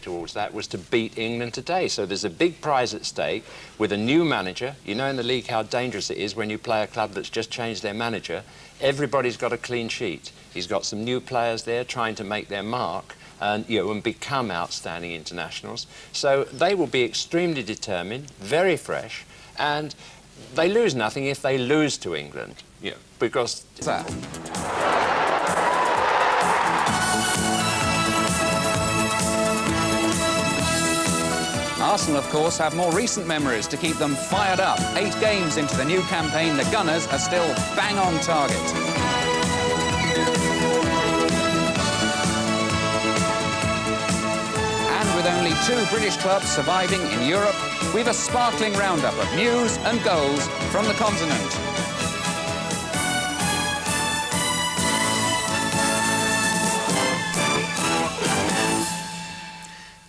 towards that was to beat England today. So there's a big prize at stake with a new manager. You know in the league how dangerous it is when you play a club that's just changed their manager. Everybody's got a clean sheet. He's got some new players there trying to make their mark and, and become outstanding internationals. So they will be extremely determined, very fresh, and they lose nothing if they lose to England, because... Arsenal, of course, have more recent memories to keep them fired up. 8 games into the new campaign, the Gunners are still bang on target. And with only 2 British clubs surviving in Europe, we've a sparkling roundup of news and goals from the continent.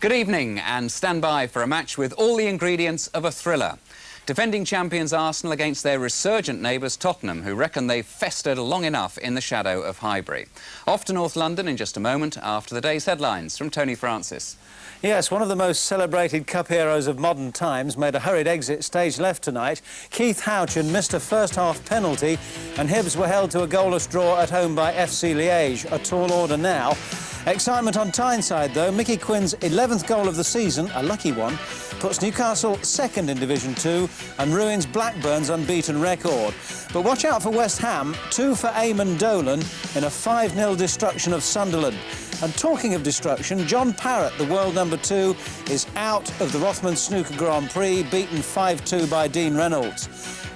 Good evening, and stand by for a match with all the ingredients of a thriller. Defending champions Arsenal against their resurgent neighbours Tottenham, who reckon they've festered long enough in the shadow of Highbury. Off to North London in just a moment after the day's headlines from Tony Francis. Yes, one of the most celebrated cup heroes of modern times made a hurried exit stage left tonight. Keith Houchin missed a first-half penalty and Hibs were held to a goalless draw at home by FC Liège. A tall order now. Excitement on Tyneside, though. Mickey Quinn's 11th goal of the season, a lucky one, puts Newcastle second in Division 2 and ruins Blackburn's unbeaten record. But watch out for West Ham, 2 for Eamon Dolan in a 5-0 destruction of Sunderland. And talking of destruction, John Parrott, the world #2, is out of the Rothmans Snooker Grand Prix, beaten 5-2 by Dean Reynolds.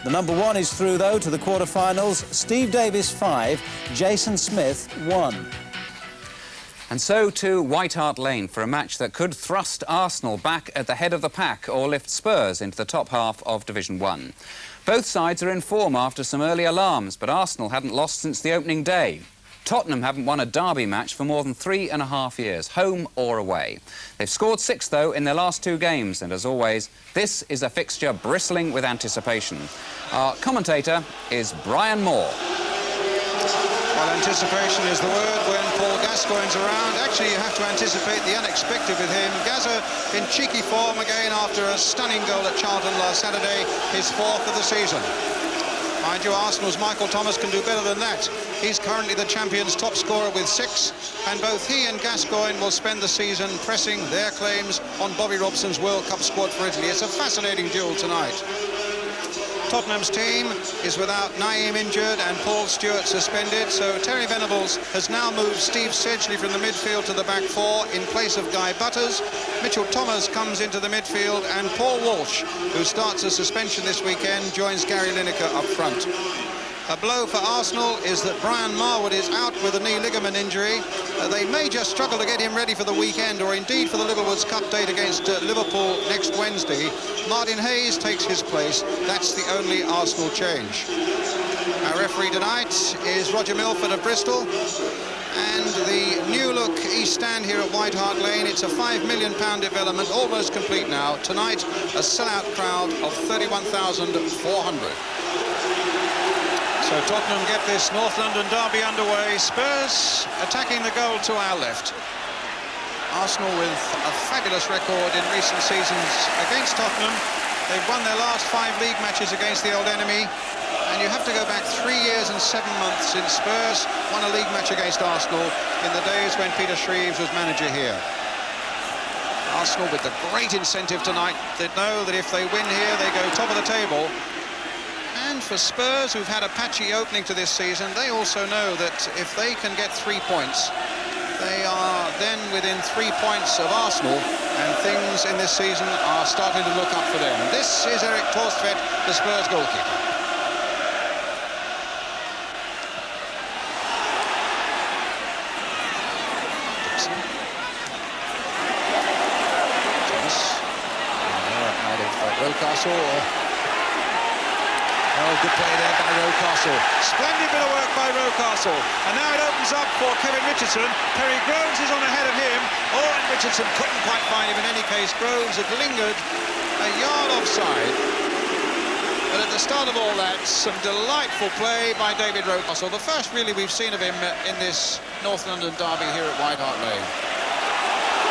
The #1 is through, though, to the quarter-finals. Steve Davis 5, Jason Smith 1. And so to White Hart Lane for a match that could thrust Arsenal back at the head of the pack or lift Spurs into the top half of Division 1. Both sides are in form after some early alarms, but Arsenal hadn't lost since the opening day. Tottenham haven't won a derby match for more than 3.5 years, home or away. They've scored 6, though, in their last 2 games, and as always, this is a fixture bristling with anticipation. Our commentator is Brian Moore. Well, anticipation is the word when Paul Gascoigne's around. Actually, you have to anticipate the unexpected with him. Gazza in cheeky form again after a stunning goal at Charlton last Saturday, his 4th of the season. Mind you, Arsenal's Michael Thomas can do better than that. He's currently the champion's top scorer with 6, and both he and Gascoigne will spend the season pressing their claims on Bobby Robson's World Cup squad for Italy. It's a fascinating duel tonight. Tottenham's team is without Naeem injured and Paul Stewart suspended, so Terry Venables has now moved Steve Sedgley from the midfield to the back 4 in place of Guy Butters. Mitchell Thomas comes into the midfield, and Paul Walsh, who starts a suspension this weekend, joins Gary Lineker up front. A blow for Arsenal is that Brian Marwood is out with a knee ligament injury. They may just struggle to get him ready for the weekend, or indeed for the Littlewoods Cup date against Liverpool next Wednesday. Martin Hayes takes his place. That's the only Arsenal change. Our referee tonight is Roger Milford of Bristol. And the new look East Stand here at White Hart Lane, it's a £5 million development, almost complete now. Tonight, a sellout crowd of 31,400. So Tottenham get this North London derby underway. Spurs attacking the goal to our left. Arsenal with a fabulous record in recent seasons against Tottenham. They've won their last 5 league matches against the old enemy. And you have to go back 3 years and 7 months since Spurs won a league match against Arsenal in the days when Peter Shreeves was manager here. Arsenal with the great incentive tonight. They know that if they win here, they go top of the table. And for Spurs, who've had a patchy opening to this season, they also know that if they can get 3 points, they are then within 3 points of Arsenal, and things in this season are starting to look up for them. This is Erik Thorstvedt, the Spurs goalkeeper. Rocastle. Oh, good play there by Rocastle. Splendid bit of work by Rocastle. And now it opens up for Kevin Richardson. Perry Groves is on ahead of him. Oh, and Richardson couldn't quite find him. In any case, Groves had lingered a yard offside. But at the start of all that, some delightful play by David Rocastle. The first, really, we've seen of him in this North London derby here at White Hart Lane.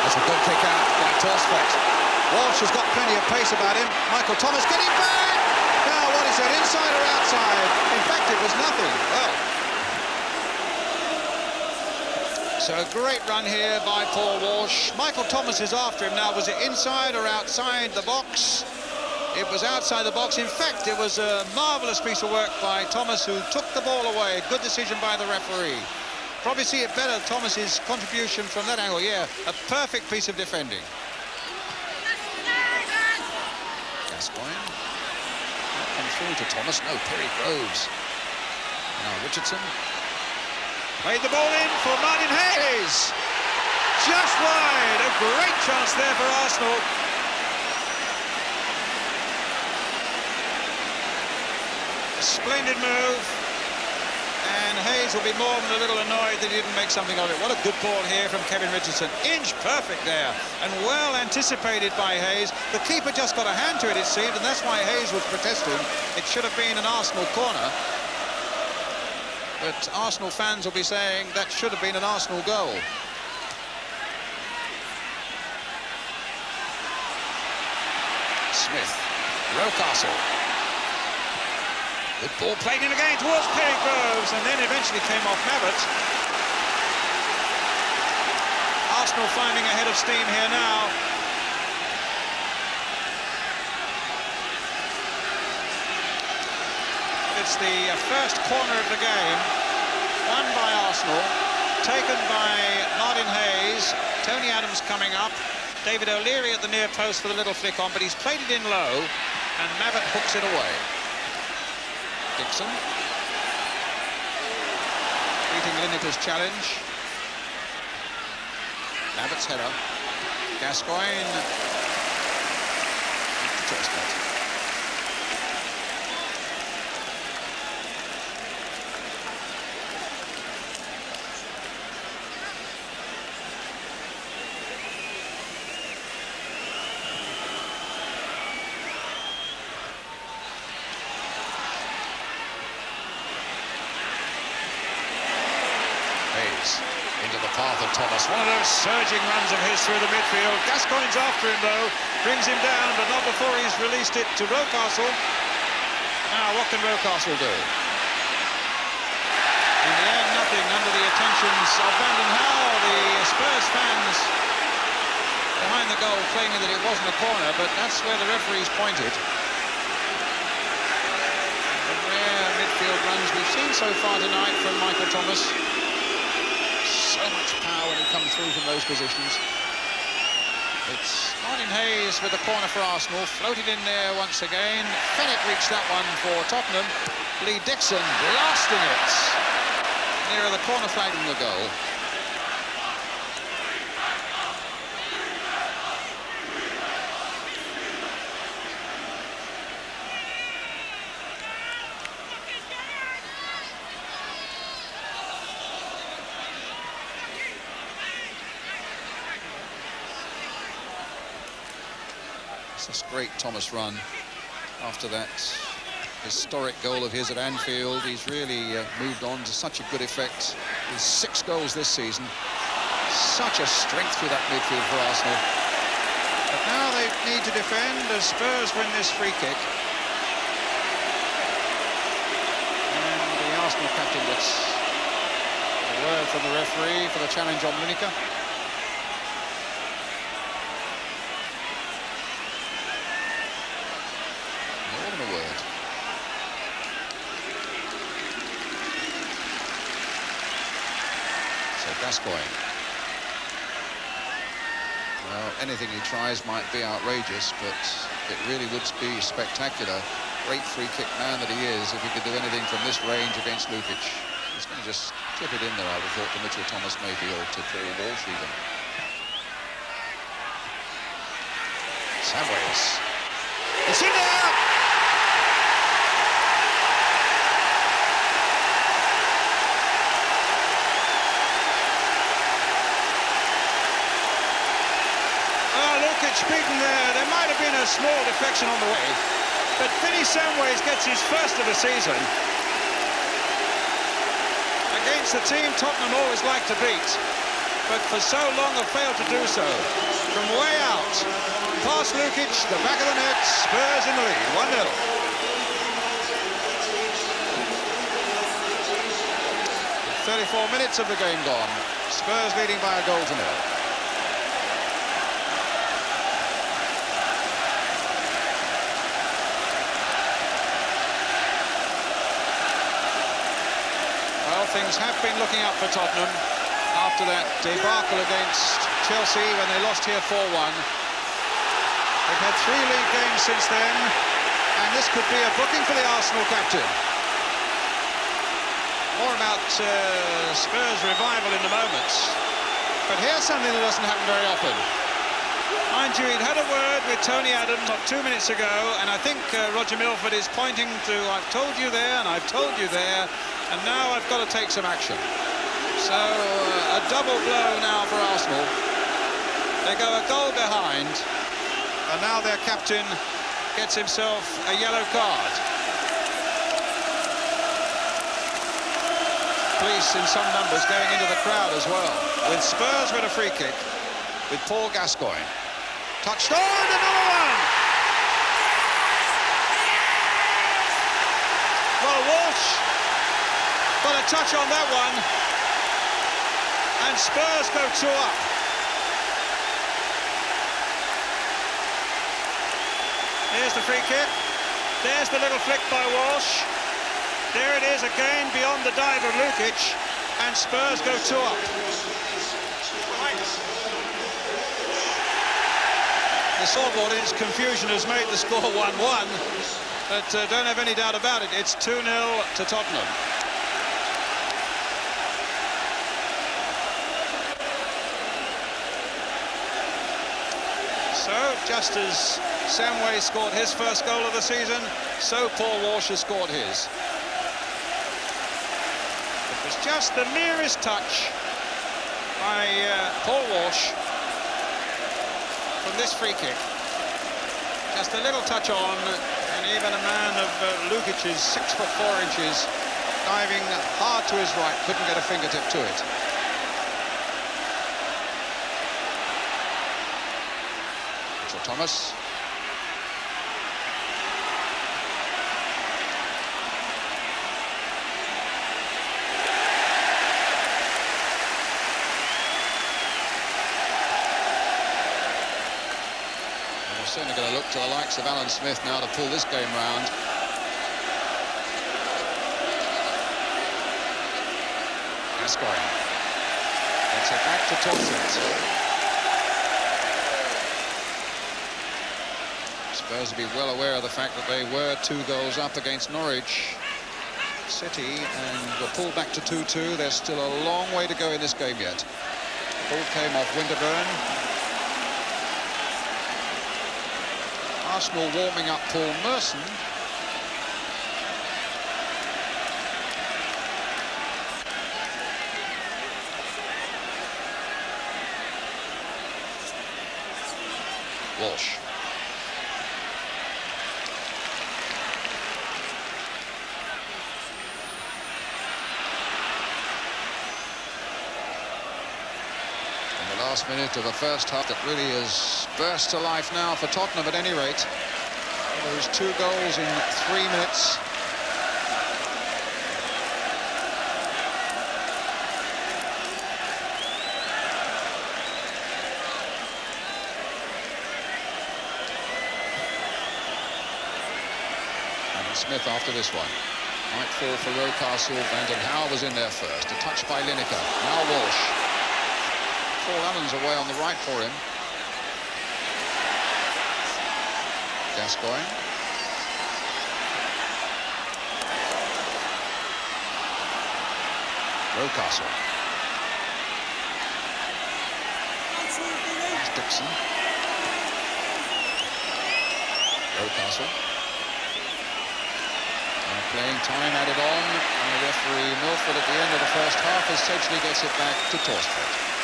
That's a good kick out by Torsfeld. Walsh has got plenty of pace about him. Michael Thomas getting back! Now, what is that, inside or outside? In fact, it was nothing. Well, so a great run here by Paul Walsh. Michael Thomas is after him now. Was it inside or outside the box? It was outside the box. In fact, it was a marvellous piece of work by Thomas, who took the ball away. Good decision by the referee. Probably see it better, Thomas's contribution from that angle. Yeah, a perfect piece of defending. Gascoigne. Come through to Thomas. No, Perry Groves. Now Richardson. Played the ball in for Martin Hayes. Just wide. A great chance there for Arsenal. A splendid move. And Hayes will be more than a little annoyed that he didn't make something of it. What a good ball here from Kevin Richardson. Inch perfect there. And well anticipated by Hayes. The keeper just got a hand to it, it seemed, and that's why Hayes was protesting. It should have been an Arsenal corner. But Arsenal fans will be saying that should have been an Arsenal goal. Smith. Rocastle. Good ball played in again towards Perry Groves, and then eventually came off Mabbott. Arsenal finding a head of steam here now. It's the first corner of the game, won by Arsenal, taken by Martin Hayes. Tony Adams coming up. David O'Leary at the near post for the little flick on, but he's played it in low, and Mabbott hooks it away. Dixon. Beating Lineker's challenge. Mabbott's header. Gascoigne. Torsfeld. Into the path of Thomas. One of those surging runs of his through the midfield. Gascoigne's after him though, brings him down, but not before he's released it to Rocastle. Now what can Rocastle do? In the end, nothing under the attentions of Vanden Howell. The Spurs fans behind the goal claiming that it wasn't a corner, but that's where the referee's pointed. The rare midfield runs we've seen so far tonight from Michael Thomas. So much power when he comes through from those positions. It's Martin Hayes with the corner for Arsenal, floated in there once again. Fenwick reached that one for Tottenham. Lee Dixon blasting it nearer the corner flag than the goal. This great Thomas run after that historic goal of his at Anfield. He's really moved on to such a good effect with 6 goals this season. Such a strength through that midfield for Arsenal. But now they need to defend as Spurs win this free kick. And the Arsenal captain gets a word from the referee for the challenge on Lineker. Gascoigne. Well, anything he tries might be outrageous, but it really would be spectacular. Great free kick man that he is, if he could do anything from this range against Lukic. He's going to just tip it in there, I would have thought, to Mitchell Thomas maybe, or to Paul Walsh even. Samways. It's in there! Beaten there. There might have been a small deflection on the way, but Vinny Samways gets his first of the season against the team Tottenham always like to beat. but for so long have failed to do so. From way out, past Lukic, the back of the net, Spurs in the lead, 1-0. 34 minutes of the game gone. Spurs leading by a goal to nil. Well, things have been looking up for Tottenham after that debacle against Chelsea when they lost here 4-1. They've had 3 league games since then, and this could be a booking for the Arsenal captain. More about Spurs' revival in a moment. But here's something that doesn't happen very often. Mind you, he'd had a word with Tony Adams not 2 minutes ago, and I think Roger Milford is pointing to, I've told you there, and I've told you there, and now I've got to take some action. So, a double blow now for Arsenal. They go a goal behind, and now their captain gets himself a yellow card. Police in some numbers going into the crowd as well. With Spurs with a free kick, with Paul Gascoigne. Touched on, another one! Well, Walsh got a touch on that one, and Spurs go 2 up. Here's the free kick. There's the little flick by Walsh. There it is again beyond the dive of Lukic, and Spurs go 2 up. The scoreboard in its confusion has made the score 1-1, but don't have any doubt about it, it's 2-0 to Tottenham. So, just as Samway scored his first goal of the season, so Paul Walsh has scored his. It was just the merest touch by Paul Walsh from this free kick. Just a little touch on, and even a man of Lukic's 6 foot 4 inches, diving hard to his right, couldn't get a fingertip to it. Mitchell Thomas. Certainly going to look to the likes of Alan Smith now to pull this game round. Gascoigne gets it back to Thompson. Spurs will be well aware of the fact that they were 2 goals up against Norwich City and were pulled back to 2-2. There's still a long way to go in this game yet. The ball came off Winterburn. Arsenal warming up Paul Merson. Walsh. Last minute of the first half that really has burst to life now for Tottenham at any rate. There's 2 goals in 3 minutes. And Smith after this one. Might fall for Rocastle. Vanden Hauwe was in there first. A touch by Lineker. Now Walsh. Paul Allen's away on the right for him. Gascoigne. Rocastle. Dixon. Rocastle. And playing time added on, and the referee Milford at the end of the first half as Sedgley gets it back to Torsford.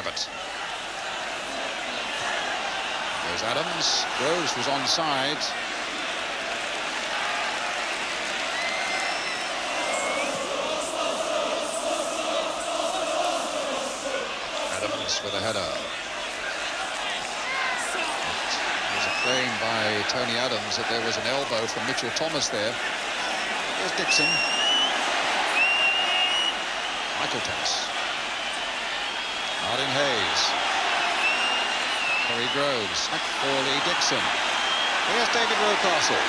it. There's Adams. Groves was onside. Adams with a header. There's a claim by Tony Adams that there was an elbow from Mitchell Thomas there. There's Dixon. Michael Thomas. Martin Hayes. Terry Groves. Back for Lee Dixon. Here's David Rocastle.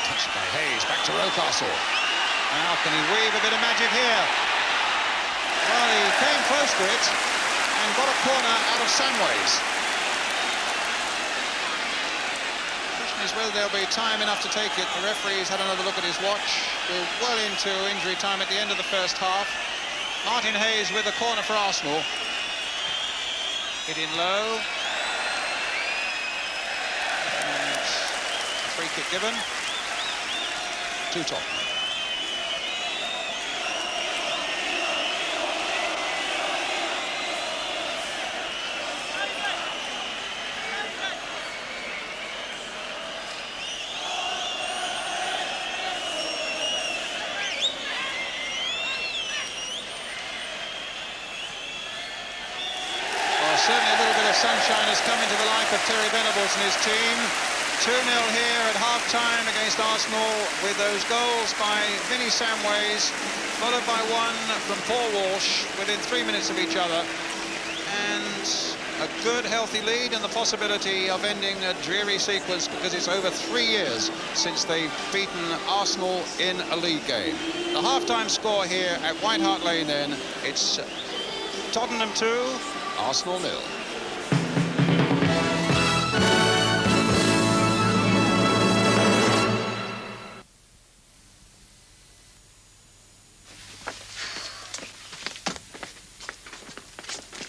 Touched by Hayes. Back to Rocastle. Now can he weave a bit of magic here? Well, he came close to it and got a corner out of Samways. Question is whether there'll be time enough to take it. The referee's had another look at his watch. We're well into injury time at the end of the first half. Martin Hayes with a corner for Arsenal. Hit in low. And a free kick given to Tottenham. Certainly a little bit of sunshine has come into the life of Terry Venables and his team. 2-0 here at half-time against Arsenal with those goals by Vinnie Samways, followed by one from Paul Walsh within 3 minutes of each other. And a good, healthy lead and the possibility of ending a dreary sequence because it's over 3 years since they've beaten Arsenal in a league game. The half-time score here at White Hart Lane then, it's Tottenham 2, Arsenal 0.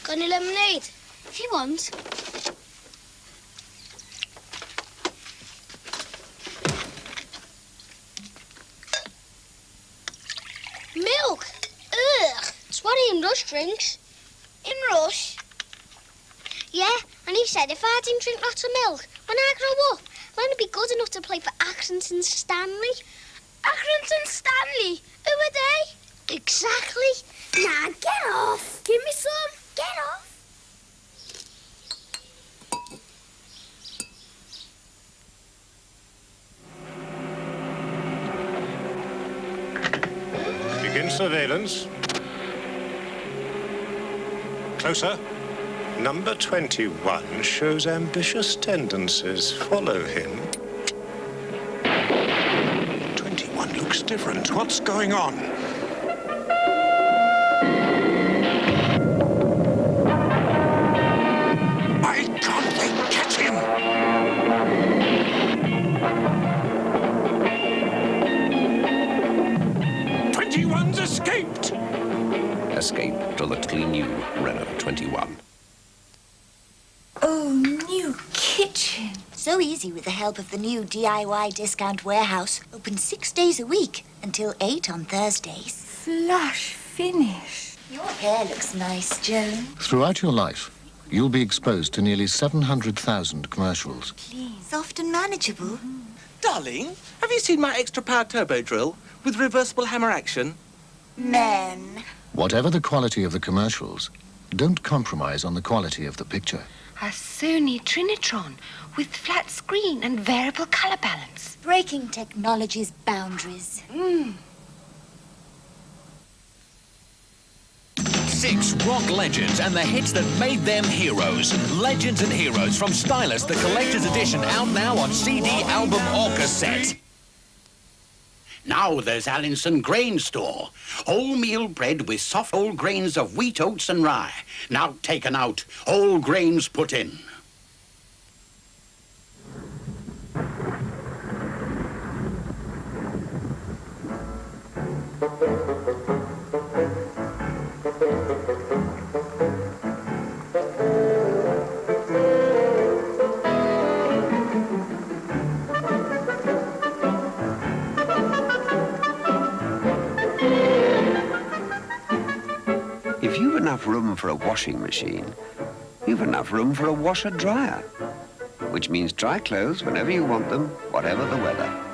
Got any lemonade? If you want. Milk? Ugh! It's what Ian Rush drinks. In Rush? Yeah, and he said if I didn't drink lots of milk, when I grow up, I'll only be good enough to play for Accrington Stanley. Accrington Stanley? Who are they? Exactly. Nah, get off. Give me some. Get off. Begin surveillance. Closer. Number 21 shows ambitious tendencies. Follow him. 21 looks different. What's going on? Why can't they catch him? 21's escaped! Escape totally new Renault 21. Oh, new kitchen. So easy with the help of the new DIY discount warehouse. Open 6 days a week until 8 on Thursdays. Flush finish. Your hair looks nice, Joan. Throughout your life, you'll be exposed to nearly 700,000 commercials. Please. Soft and manageable. Darling, have you seen my extra power turbo drill with reversible hammer action? Men. Whatever the quality of the commercials, don't compromise on the quality of the picture. A Sony Trinitron with flat screen and variable color balance. Breaking technology's boundaries. 6 rock legends and the hits that made them heroes. Legends and Heroes from Stylus, the collector's edition, out now on CD, album or cassette. Now there's Allinson Grain Store. Wholemeal bread with soft whole grains of wheat, oats and rye. Now taken out, whole grains put in. room for a washing machine, you've enough room for a washer-dryer, which means dry clothes whenever you want them, whatever the weather.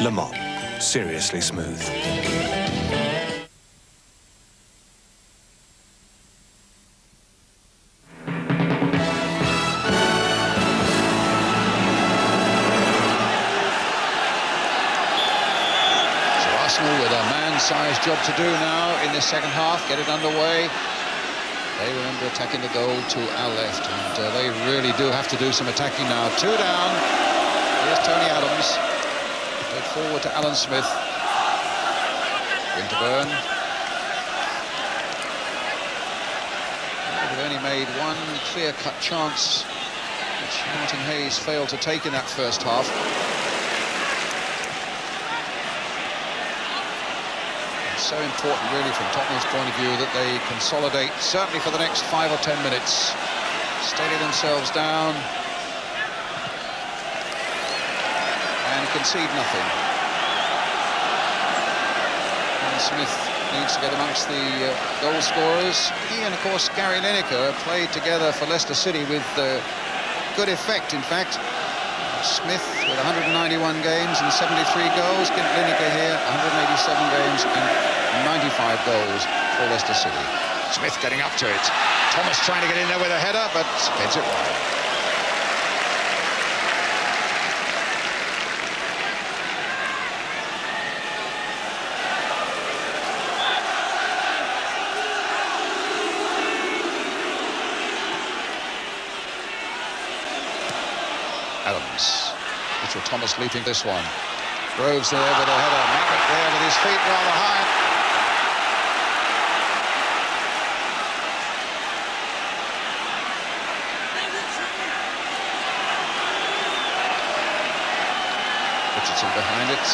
Le Mans, seriously smooth. Arsenal with a man-sized job to do now in this second half, get it underway. They remember attacking the goal to our left, and they really do have to do some attacking now. 2 down. Here's Tony Adams. Played forward to Alan Smith. Winterburn. They've only made one clear-cut chance, which Martin Hayes failed to take in that first half. So important, really, from Tottenham's point of view, that they consolidate, certainly for the next 5 or 10 minutes. Steady themselves down and concede nothing. And Smith needs to get amongst the goal scorers. He and, of course, Gary Lineker played together for Leicester City with good effect, in fact. Smith with 191 games and 73 goals. Lineker here, 187 games and 95 goals for Leicester City. Smith getting up to it. Thomas trying to get in there with a header, but heads it wide. Adams. Mitchell Thomas leaping this one. Groves there with a header. Mabbott there with his feet rather high. Richardson behind it.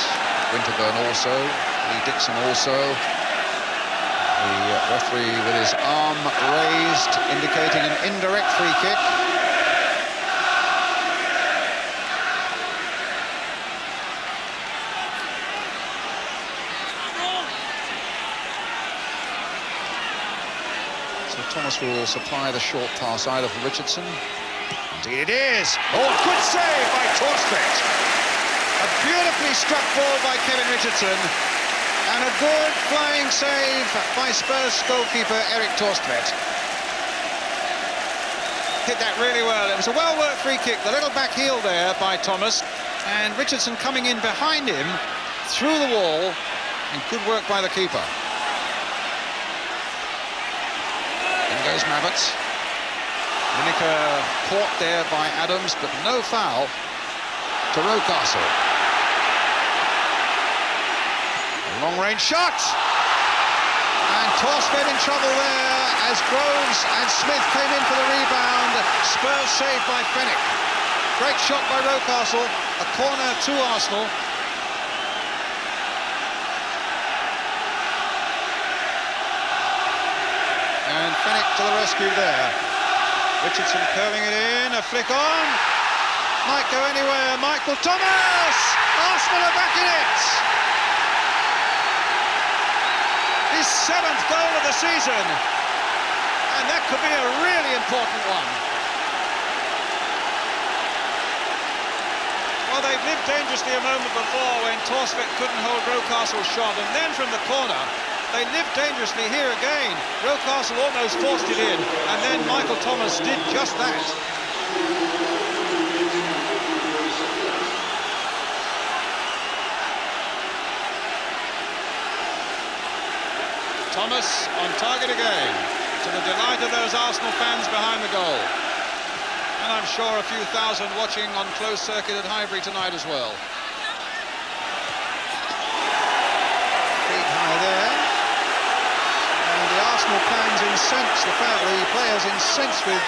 Winterburn also. Lee Dixon also. The referee with his arm raised, indicating an indirect free kick. Thomas will supply the short pass either for Richardson. Indeed it is. Oh, a good save by Torstvedt. A beautifully struck ball by Kevin Richardson. And a good flying save by Spurs goalkeeper Eric Torstvedt. Hit that really well. It was a well-worked free kick. The little back heel there by Thomas. And Richardson coming in behind him through the wall. And good work by the keeper. Goes Mabbott. Lineker caught there by Adams, but no foul to Rocastle. A long-range shot! And Torstvedt in trouble there as Groves and Smith came in for the rebound. Spurs saved by Fenwick. Great shot by Rocastle. A corner to Arsenal. And Fenwick to the rescue there. Richardson curling it in, a flick on. Might go anywhere, Michael Thomas! Arsenal are back in it! His 7th goal of the season. And that could be a really important one. Well, they've lived dangerously a moment before when Torstvedt couldn't hold Rocastle's shot, and then from the corner, they lived dangerously here again. Rocastle almost forced it in, and then Michael Thomas did just that. Thomas on target again, to the delight of those Arsenal fans behind the goal. And I'm sure a few thousand watching on closed circuit at Highbury tonight as well. Feet high there. Arsenal fans incensed, the players incensed with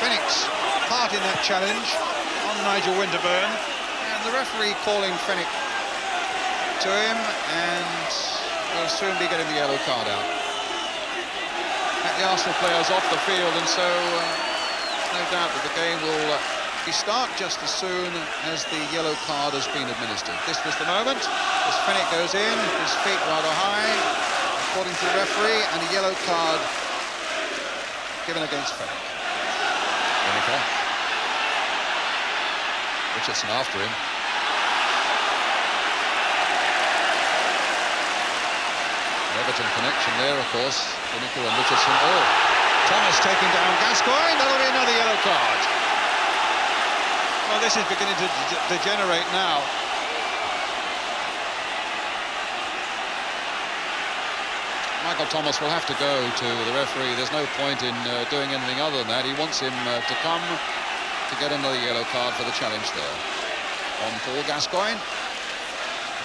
Fenwick's part in that challenge on Nigel Winterburn, and the referee calling Fenwick to him, and will soon be getting the yellow card out. The Arsenal players off the field, and so no doubt that the game will start just as soon as the yellow card has been administered. This was the moment as Fenwick goes in, his feet rather high, according to the referee, and a yellow card given against Fenwick. Lineker. Richardson after him. Everton connection there, of course. Lineker and Richardson. Oh, Thomas taking down Gascoigne. That'll be another yellow card. Well, this is beginning to degenerate now. Michael Thomas will have to go to the referee. There's no point in doing anything other than that. He wants him to come to get another yellow card for the challenge there. On Paul Gascoigne.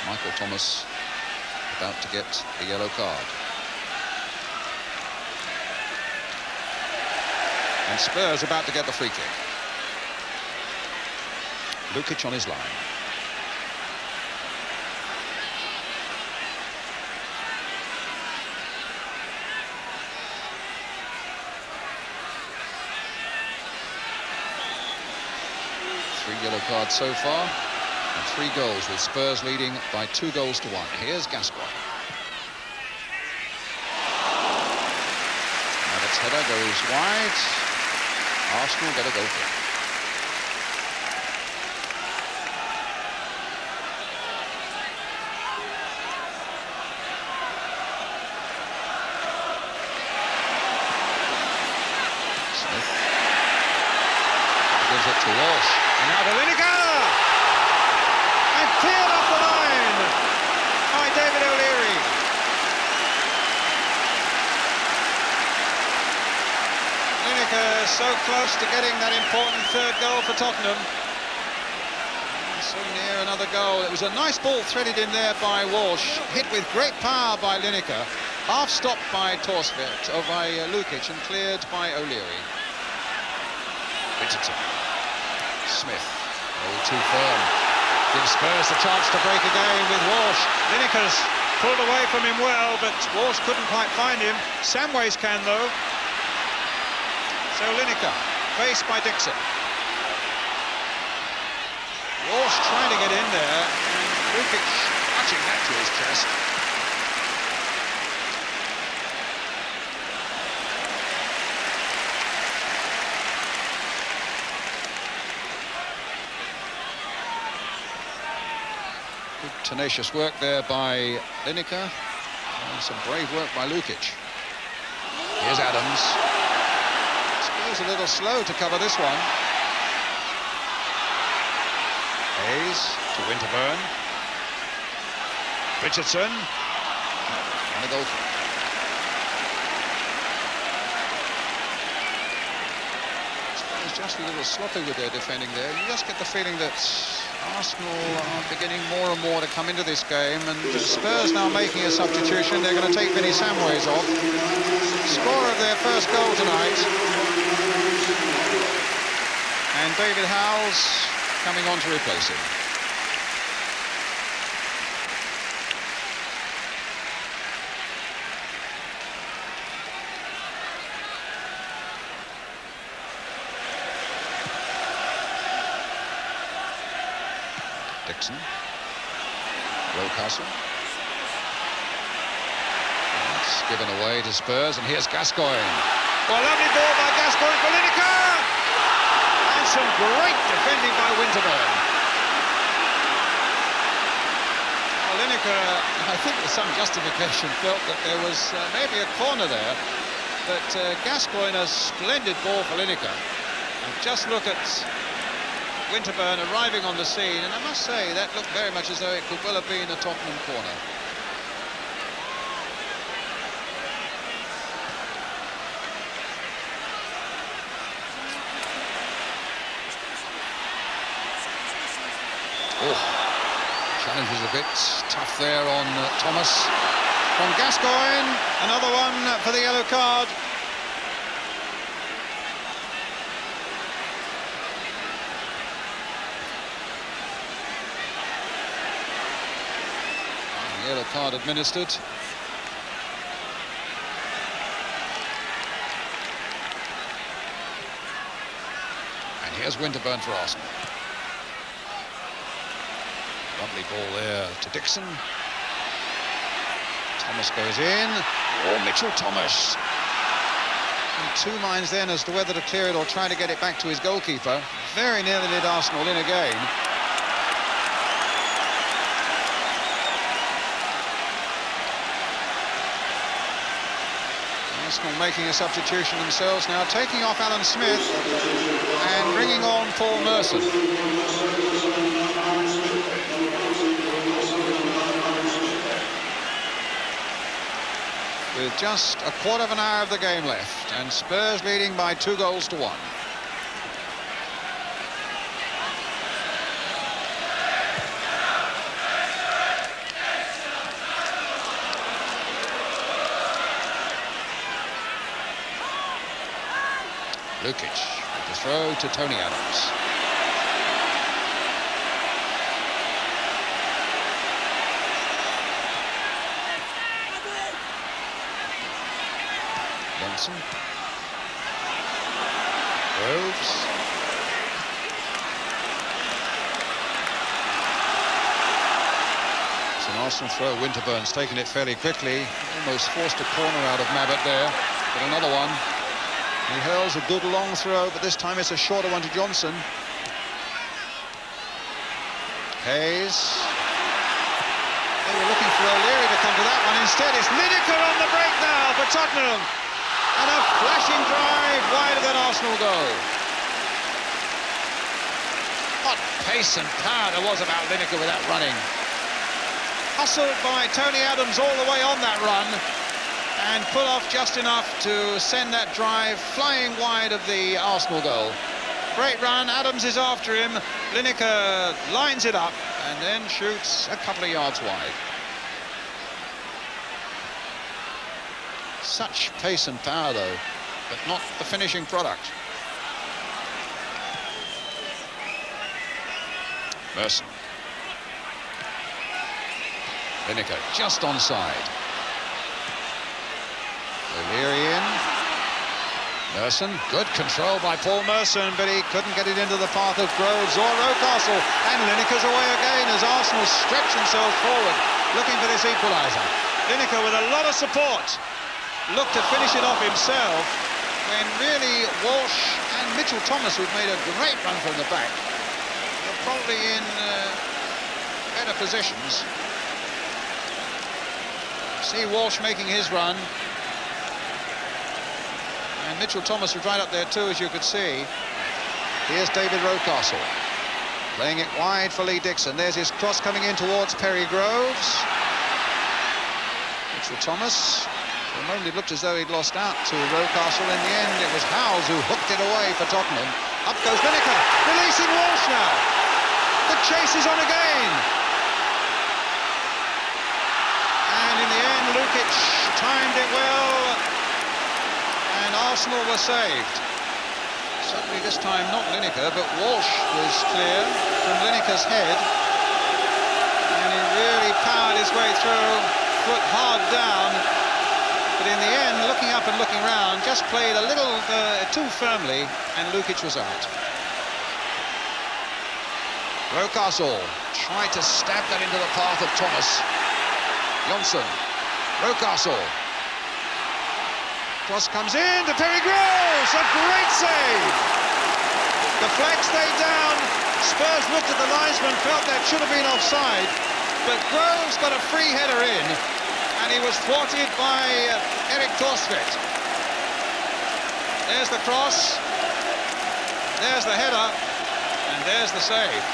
Michael Thomas about to get a yellow card. And Spurs about to get the free kick. Lukic on his line. Three yellow cards so far, and 3 goals, with Spurs leading by 2 goals to 1. Here's Gascoigne. Abbott's header goes wide. Arsenal better go for it. Gives it to Walsh, and now to Lineker, and cleared off the line by David O'Leary. Lineker so close to getting that important 3rd goal for Tottenham. So near another goal. It was a nice ball threaded in there by Walsh, hit with great power by Lineker, half stopped by Torsvett, or by Lukic, and cleared by O'Leary. Richardson. Smith, all too firm. Gives Spurs the chance to break a game with Walsh. Lineker's pulled away from him well, but Walsh couldn't quite find him. Samways can, though. So Lineker, faced by Dixon. Walsh trying to get in there, and Lukic touching that to his chest. Tenacious work there by Lineker, and some brave work by Lukic. Here's Adams. Spurs a little slow to cover this one. Hayes to Winterburn. Richardson. And a goal kick. Spurs just a little sloppy with their defending there. You just get the feeling that Arsenal are beginning more and more to come into this game, and Spurs now making a substitution. They're going to take Vinnie Samways off. Scorer of their first goal tonight. And David Howells coming on to replace him. Dixon. Rocastle. It's given away to Spurs, and here's Gascoigne. Well, lovely ball by Gascoigne for Lineker! And some great defending by Winterburn. Well, Lineker, I think with some justification, felt that there was maybe a corner there, but Gascoigne, a splendid ball for Lineker. And just look at Winterburn arriving on the scene, and I must say that looked very much as though it could well have been a Tottenham corner. Oh, challenge was a bit tough there on Thomas. from Gascoigne. Another one for the yellow card. Yellow card administered. And here's Winterburn for Arsenal. Lovely ball there to Dixon. Thomas goes in. Oh, Mitchell Thomas. In two minds then as to whether to clear it or try to get it back to his goalkeeper. Very nearly did Arsenal in again. Arsenal making a substitution themselves now, taking off Alan Smith and bringing on Paul Merson. With just a quarter of an hour of the game left, and Spurs leading by 2-1. Lukic with the throw to Tony Adams. Johnson. Groves. It's an Arsenal throw. Winterburn's taken it fairly quickly. Almost forced a corner out of Mabbott there. But another one. He hurls a good long throw, but this time it's a shorter one to Johnson. Hayes. They were looking for O'Leary to come to that one. Instead, it's Lineker on the break now for Tottenham. And a flashing drive wide of that Arsenal goal. What pace and power there was about Lineker with that running. Hustled by Tony Adams all the way on that run. And put off just enough to send that drive flying wide of the Arsenal goal. Great run, Adams is after him, Lineker lines it up and then shoots a couple of yards wide. Such pace and power though, but not the finishing product. Merson. Lineker just onside. O'Leary in. Merson, good control by Paul Merson, but he couldn't get it into the path of Groves or Rocastle. And Lineker's away again as Arsenal stretch themselves forward, looking for this equaliser. Lineker with a lot of support, looked to finish it off himself, when really Walsh and Mitchell Thomas, who've made a great run from the back, were probably in better positions. See Walsh making his run. And Mitchell Thomas was right up there too, as you could see. Here's David Rocastle. Playing it wide for Lee Dixon. There's his cross coming in towards Perry Groves. Mitchell Thomas. For a moment it looked as though he'd lost out to Rocastle. In the end, it was Howes who hooked it away for Tottenham. Up goes Lineker, releasing Walsh now. The chase is on again. And in the end, Lukic timed it well. And Arsenal were saved. Certainly this time not Lineker, but Walsh was clear from Lineker's head. And he really powered his way through, foot hard down. But in the end, looking up and looking round, just played a little too firmly, and Lukic was out. Rocastle tried to stab that into the path of Thomas. Johnson, Rocastle. Cross comes in to Perry Groves, a great save. The flag stayed down. Spurs looked at the linesman, felt that should have been offside, but Groves got a free header in, and he was thwarted by Erik Thorstvedt. There's the cross, there's the header, and there's the save.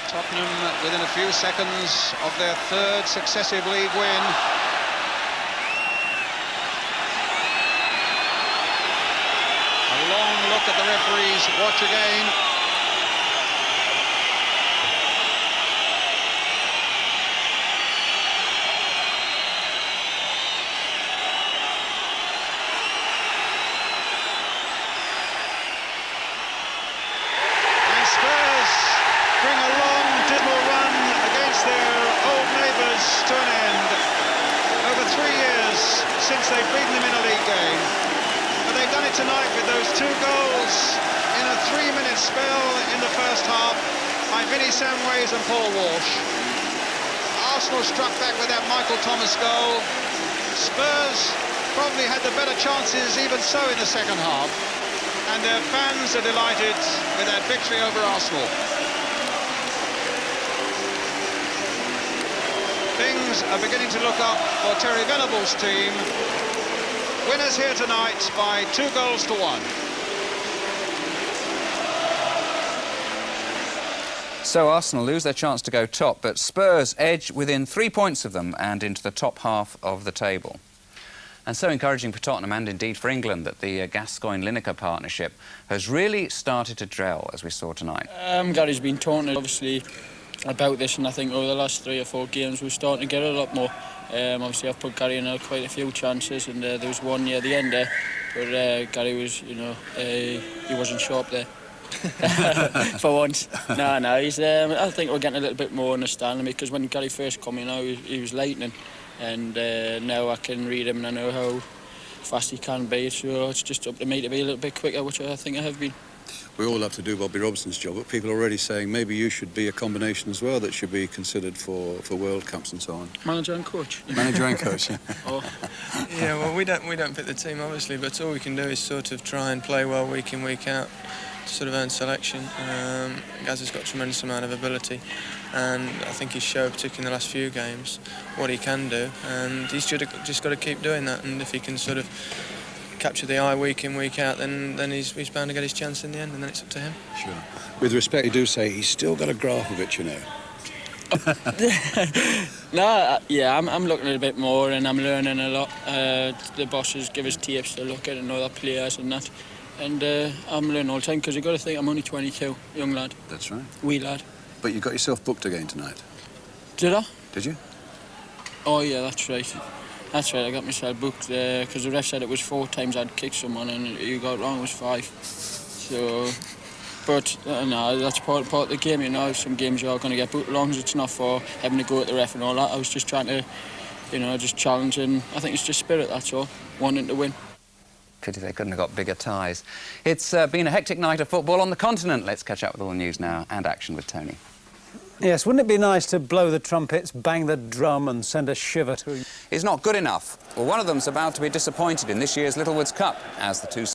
Tottenham within a few seconds of their third successive league win. Look at the referee's watch again. they've beaten them in a league game. But they've done it tonight with those 2 goals in a 3-minute spell in the first half by Vinnie Samways and Paul Walsh. Arsenal struck back with that Michael Thomas goal. Spurs probably had the better chances even so in the second half. And their fans are delighted with that victory over Arsenal. Things are beginning to look up for Terry Venable's team. Winners here tonight by 2 goals to 1. So Arsenal lose their chance to go top, but Spurs edge within 3 points of them and into the top half of the table. And so encouraging for Tottenham and indeed for England that the Gascoigne-Lineker partnership has really started to gel, as we saw tonight. Gary's been talking, obviously, about this, and I think over the last 3 or 4 games we're starting to get a lot more. Obviously I've put Gary in quite a few chances, and there was one near the end there, but Gary was, you know, he wasn't sharp there. For once. No, he's. I think we're getting a little bit more understanding, because when Gary first came in, he was lightning, and now I can read him and I know how fast he can be. So it's just up to me to be a little bit quicker, which I think I have been. We all have to do Bobby Robson's job, but people are already saying maybe you should be a combination as well that should be considered for World Cups and so on. Manager and coach. Manager and coach. Yeah. Oh. Yeah, well, we don't pick the team obviously, but all we can do is sort of try and play well week in, week out to sort of earn selection. Gaz has got a tremendous amount of ability, and I think he's showed, particularly in the last few games, what he can do, and he's just got to keep doing that. And if he can sort of capture the eye week in, week out, then he's bound to get his chance in the end, and then it's up to him. Sure. With respect, you do say he's still got a graph of it, you know. No, yeah, I'm looking at it a bit more, and I'm learning a lot. The bosses give us tips to look at and other players and that, and I'm learning all the time, because you've got to think I'm only 22, young lad. That's right. Wee lad. But you got yourself booked again tonight. Did I? Did you? Oh yeah, that's right. That's right, I got myself booked because the ref said it was 4 times I'd kicked someone, and you got wrong, it was 5. So, but no, that's part of the game, you know. Some games you are going to get booked, as long as it's not for having to go at the ref and all that. I was just trying to, you know, just challenge, and I think it's just spirit, that's all, wanting to win. Pity they couldn't have got bigger ties. It's been a hectic night of football on the continent. Let's catch up with all the news now and action with Tony. Yes, wouldn't it be nice to blow the trumpets, bang the drum and send a shiver to... Is not good enough. Well, one of them's about to be disappointed in this year's Littlewoods Cup as the two